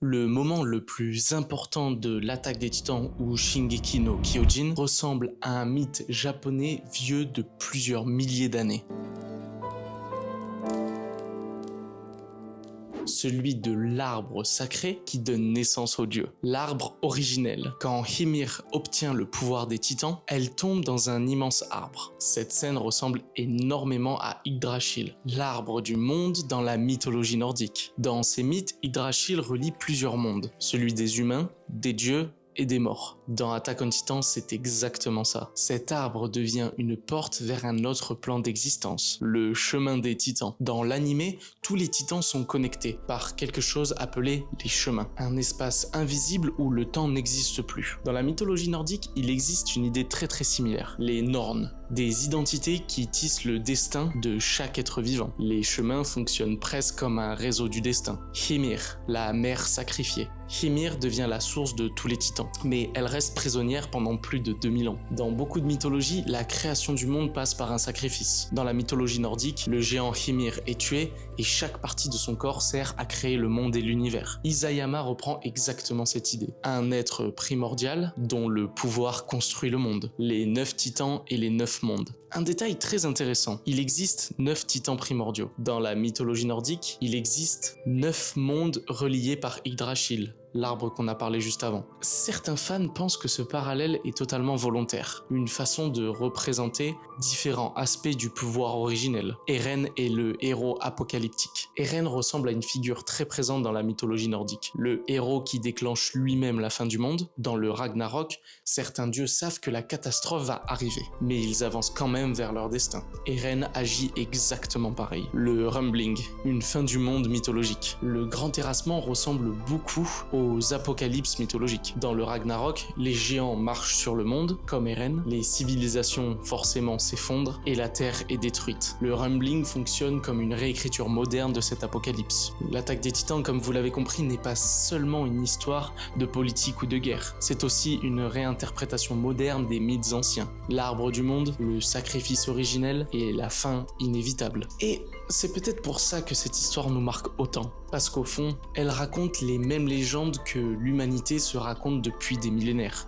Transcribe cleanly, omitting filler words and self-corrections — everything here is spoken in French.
Le moment le plus important de l'attaque des Titans ou Shingeki no Kyojin ressemble à un mythe japonais vieux de plusieurs milliers d'années. Celui de l'arbre sacré qui donne naissance aux dieux. L'arbre originel. Quand Ymir obtient le pouvoir des titans, elle tombe dans un immense arbre. Cette scène ressemble énormément à Yggdrasil, l'arbre du monde dans la mythologie nordique. Dans ces mythes, Yggdrasil relie plusieurs mondes, celui des humains, des dieux et des morts. Dans Attack on Titan, c'est exactement ça. Cet arbre devient une porte vers un autre plan d'existence, le chemin des titans. Dans l'animé, tous les titans sont connectés par quelque chose appelé les chemins, un espace invisible où le temps n'existe plus. Dans la mythologie nordique, il existe une idée très similaire, les Norns, des identités qui tissent le destin de chaque être vivant. Les chemins fonctionnent presque comme un réseau du destin. Ymir, la mère sacrifiée. Ymir devient la source de tous les titans, mais elle reste prisonnière pendant plus de 2000 ans. Dans beaucoup de mythologies, la création du monde passe par un sacrifice. Dans la mythologie nordique, le géant Ymir est tué et chaque partie de son corps sert à créer le monde et l'univers. Isayama reprend exactement cette idée. Un être primordial dont le pouvoir construit le monde. Les 9 titans et les 9 mondes. Un détail très intéressant, il existe 9 titans primordiaux. Dans la mythologie nordique, il existe 9 mondes reliés par Yggdrasil, l'arbre qu'on a parlé juste avant. Certains fans pensent que ce parallèle est totalement volontaire, une façon de représenter différents aspects du pouvoir originel. Eren est le héros apocalyptique. Eren ressemble à une figure très présente dans la mythologie nordique, le héros qui déclenche lui-même la fin du monde. Dans le Ragnarok, certains dieux savent que la catastrophe va arriver, mais ils avancent quand même vers leur destin. Eren agit exactement pareil. Le Rumbling, une fin du monde mythologique. Le grand terrassement ressemble beaucoup aux apocalypses mythologiques. Dans le Ragnarok, les géants marchent sur le monde, comme Eren, les civilisations forcément s'effondrent et la terre est détruite. Le Rumbling fonctionne comme une réécriture moderne de cet apocalypse. L'attaque des titans, comme vous l'avez compris, n'est pas seulement une histoire de politique ou de guerre, c'est aussi une réinterprétation moderne des mythes anciens. L'arbre du monde, le sacrifice originel et la fin inévitable. Et c'est peut-être pour ça que cette histoire nous marque autant, parce qu'au fond, elle raconte les mêmes légendes que l'humanité se raconte depuis des millénaires.